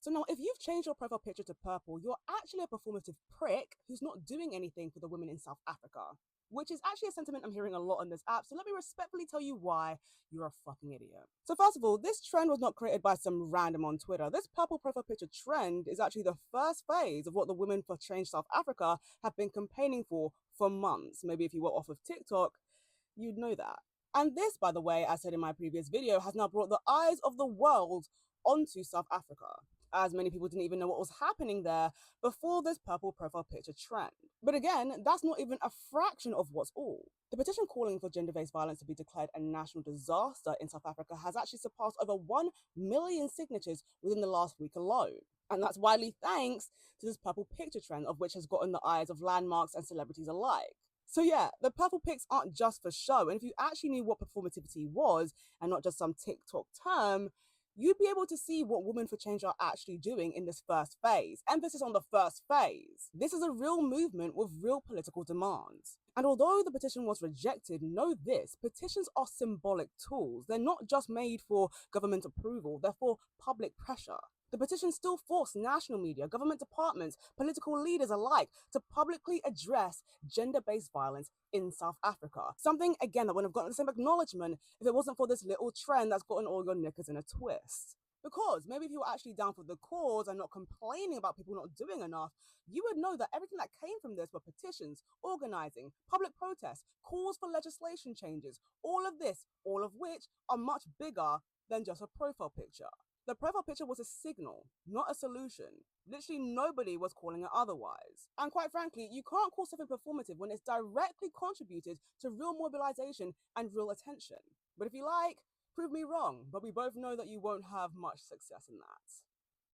So now, if you've changed your profile picture to purple, you're actually a performative prick who's not doing anything for the women in South Africa, which is actually a sentiment I'm hearing a lot on this app. So let me respectfully tell you why you're a fucking idiot. So first of all, this trend was not created by some random on Twitter. This purple profile picture trend is actually the first phase of what the Women for Change South Africa have been campaigning for months. Maybe if you were off of TikTok, you'd know that. And this, by the way, as I said in my previous video, has now brought the eyes of the world onto South Africa, as many people didn't even know what was happening there before this purple profile picture trend. But again, that's not even a fraction of what's all. The petition calling for gender-based violence to be declared a national disaster in South Africa has actually surpassed over 1 million signatures within the last week alone. And that's widely thanks to this purple picture trend, of which has gotten the eyes of landmarks and celebrities alike. So yeah, the purple pics aren't just for show, and if you actually knew what performativity was, and not just some TikTok term, you'd be able to see what Women for Change are actually doing in this first phase. Emphasis on the first phase. This is a real movement with real political demands. And although the petition was rejected, know this, petitions are symbolic tools. They're not just made for government approval, they're for public pressure. The petition still forced national media, government departments, political leaders alike to publicly address gender-based violence in South Africa. Something, again, that wouldn't have gotten the same acknowledgement if it wasn't for this little trend that's gotten all your knickers in a twist. Because maybe if you were actually down for the cause and not complaining about people not doing enough, you would know that everything that came from this were petitions, organizing, public protests, calls for legislation changes, all of this, all of which are much bigger than just a profile picture. The profile picture was a signal, not a solution. Literally nobody was calling it otherwise. And quite frankly, you can't call something performative when it's directly contributed to real mobilization and real attention. But if you like, prove me wrong, but we both know that you won't have much success in that.